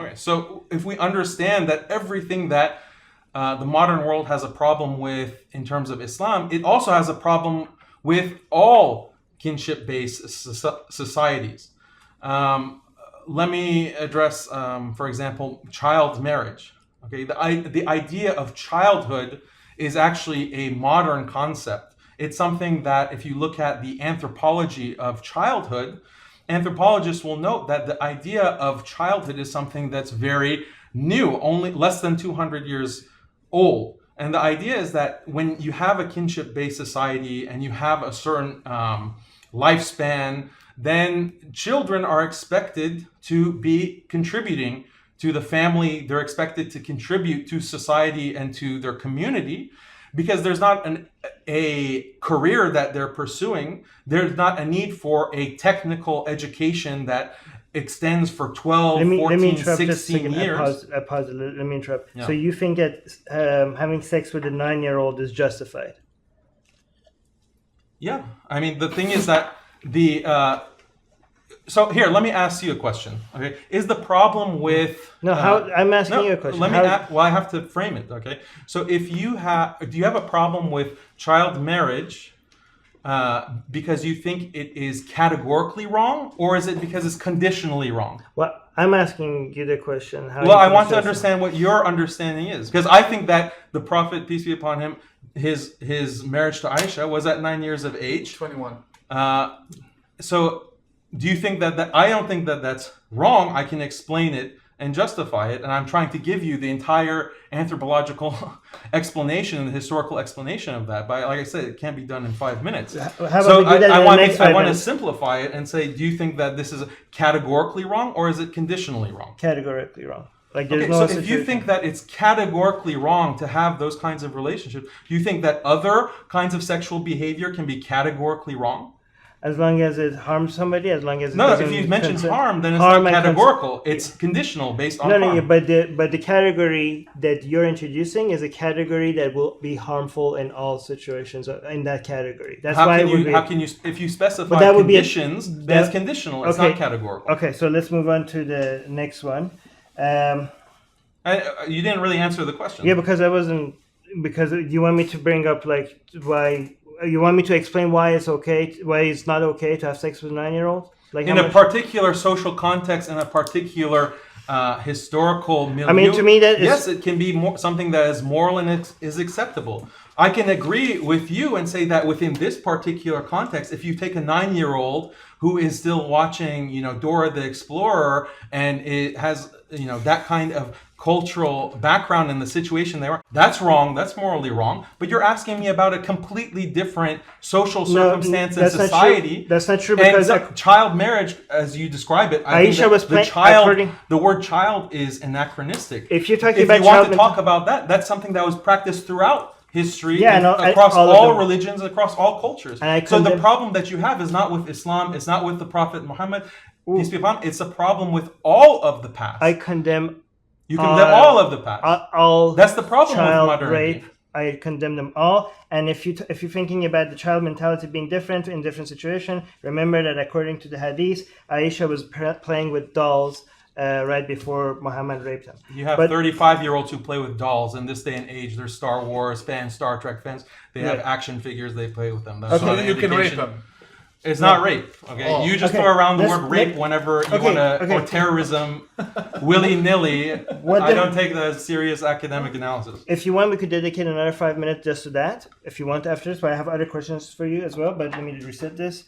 Okay, so if we understand that everything that the modern world has a problem with in terms of Islam, it also has a problem with all kinship-based societies. Um, Let me address, for example, child marriage. Okay, the idea of childhood is actually a modern concept. It's something that, if you look at the anthropology of childhood, anthropologists will note that the idea of childhood is something that's very new, only less than 200 years old. And the idea is that when you have a kinship based society and you have a certain lifespan, then children are expected to be contributing to the family. They're expected to contribute to society and to their community, because there's not a career that they're pursuing. There's not a need for a technical education that extends for 12, let me 14, interrupt just a 16 second. years. I pause a little. Let me interrupt. Yeah. So you think that having sex with a 9-year-old is justified? Yeah. I mean, the thing is that so here, let me ask you a question. Okay, is the problem with I'm asking you a question. Well, I have to frame it. Okay, so do you have a problem with child marriage because you think it is categorically wrong, or is it because it's conditionally wrong? Well, I'm asking you the question. Well, I want to understand what your understanding is, because I think that the Prophet, peace be upon him, his marriage to Aisha was at 9 years of age. 21. So do you think that I don't think that that's wrong. I can explain it and justify it, and I'm trying to give you the entire anthropological explanation and the historical explanation of that. But like I said, it can't be done in 5 minutes. So I want to simplify it and say, do you think that this is categorically wrong, or is it conditionally wrong? Categorically wrong. So if you think that it's categorically wrong to have those kinds of relationships, do you think that other kinds of sexual behavior can be categorically wrong? As long as it harms somebody, as long as it No, doesn't if you mention harm, then it's harm not categorical. It's conditional based on harm. but the category that you're introducing is a category that will be harmful in all situations in that category. That's how can you if you specify conditions, then it's conditional. It's not categorical. Okay, so let's move on to the next one. You didn't really answer the question. Yeah, because because you want me to bring up why. You want me to explain why it's not okay to have sex with a 9-year-old? In a particular social context, in a particular historical milieu. I mean, to me, yes, it can be something that is moral and is acceptable. I can agree with you and say that within this particular context, if you take a 9-year-old who is still watching, Dora the Explorer, and it has, that kind of cultural background in the situation they were, that's wrong. That's morally wrong. But you're asking me about a completely different social circumstance and society. That's not true, because child marriage, as you describe it, Aisha was the word child is anachronistic. If you're talking if you want to talk about that, that's something that was practiced throughout history, across all religions, across all cultures. So the problem that you have is not with Islam, it's not with the Prophet Muhammad, peace be upon him, it's a problem with all of the past. I condemn. You condemn all of the past. All that's the problem child with modernity. Rape. I condemn them all. And if you're thinking about the child mentality being different in different situations, remember that according to the Hadith, Aisha was playing with dolls right before Muhammad raped him. You have 35-year-olds who play with dolls in this day and age. They're Star Wars fans, Star Trek fans. They have action figures. They play with them. That's so you can rape them. It's not rape. Okay, you just throw around the word rape whenever you want to, or terrorism, willy-nilly. I don't take the serious academic analysis. If you want, we could dedicate another 5 minutes just to that. If you want after this, but I have other questions for you as well. But let me reset this.